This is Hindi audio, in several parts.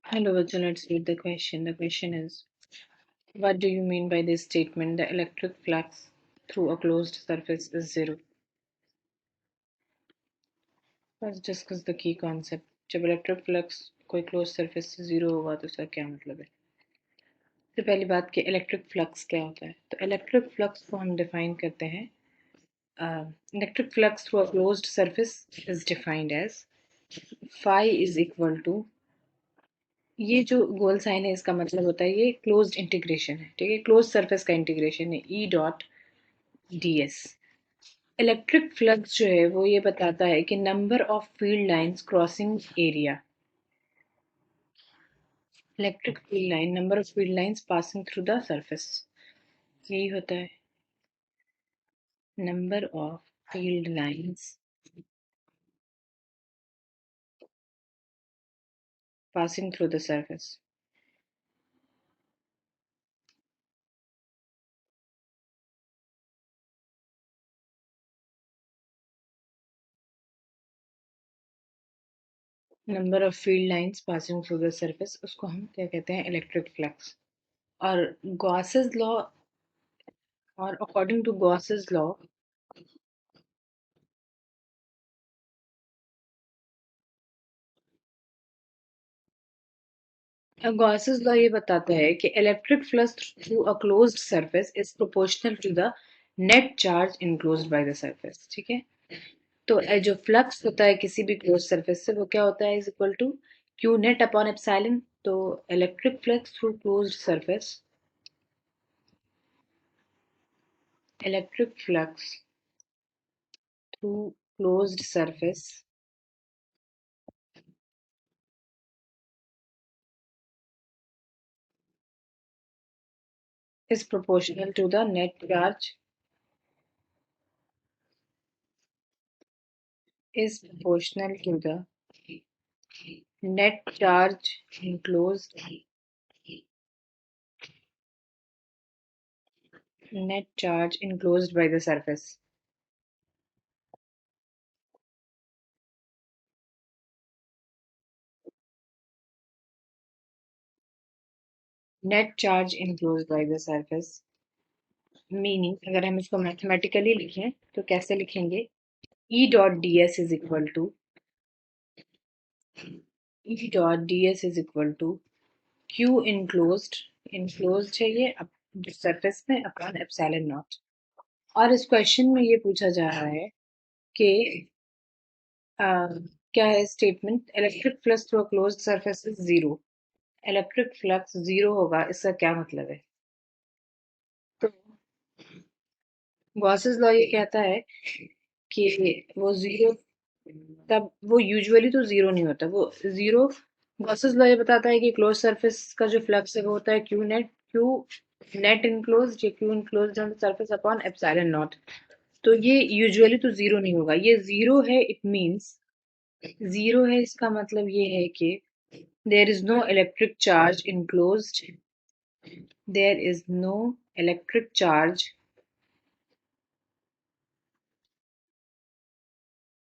Hello, Vijay. Let's read the question. The question is, what do you mean by this statement? The electric flux through a closed surface is zero. Let's discuss the key concept. जब इलेक्ट्रिक फ्लक्स कोई क्लोज सरफेस से जीरो होगा तो उसका क्या मतलब है? तो पहली बात कि इलेक्ट्रिक फ्लक्स क्या होता है? तो इलेक्ट्रिक फ्लक्स को हम डिफाइन करते हैं. Electric flux through a closed surface is defined as phi is equal to, ये जो गोल साइन है इसका मतलब होता है ये क्लोज्ड इंटीग्रेशन है. ठीक है, क्लोज सरफेस का इंटीग्रेशन है. E dot D S. Electric flux जो है वो ये बताता है कि number of field lines crossing area. Electric field line, number of field lines passing through the surface, यही होता है. Number of field lines passing through the surface. Number of field lines passing through the surface, उसको हम क्या कहते हैं? Electric flux. और गॉसेस लॉ, और according to Gauss's law, Gauss's law ये बताता है कि electric flux through a closed surface is proportional to the net charge enclosed by the surface. ठीक है, तो जो फ्लक्स होता है किसी भी क्लोज सरफेस से वो क्या होता है? Is equal to Q net upon epsilon. तो electric flux through closed surface, electric flux through closed surface is proportional to the net charge, is proportional to the net charge enclosed, net charge enclosed by the surface. Net charge enclosed by the surface, meaning अगर हम इसको मैथमेटिकली लिखें तो कैसे लिखेंगे? E dot D S is equal to, E dot D S is equal to Q enclosed, enclosed चाहिए सरफेस में, अपॉन एप्सिलॉन नॉट. और इस क्वेश्चन में ये पूछा जा रहा है कि क्या है statement? Electric flux through closed surface is zero. Electric flux zero होगा, इसका क्या मतलब है? तो गॉसेस लॉ ये कहता है कि वो जीरो, तब वो यूजुअली तो जीरो नहीं होता. वो जीरो, गॉसेस लॉ ये बताता है कि क्लोज सरफेस का जो फ्लक्स है वो होता है Q net, Q net enclose, ये Q enclose on the surface upon epsilon naught. तो ये यूजुअली तो जीरो नहीं होगा. ये जीरो है, इट मींस जीरो है, इसका मतलब ये है कि there is no electric charge enclosed, there is no electric charge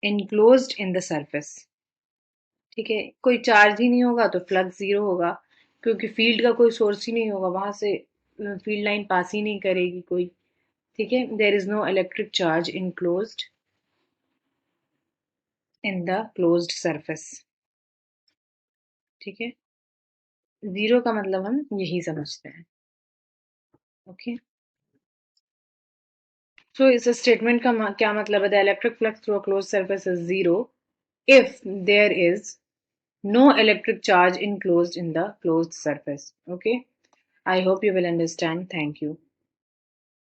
enclosed in the surface. ठीक है, कोई चार्ज ही नहीं होगा तो फ्लक्स जीरो होगा, क्योंकि फील्ड का कोई सोर्स ही नहीं होगा, वहां से फील्ड लाइन पास ही नहीं करेगी कोई. ठीक है, there is no electric charge enclosed in the closed surface. ठीक है, जीरो का मतलब हम यही समझते हैं. ओके, सो इस स्टेटमेंट का क्या मतलब है? The electric flux through a closed surface is zero if there is no electric charge enclosed in the closed surface. Okay, I hope you will understand. Thank you.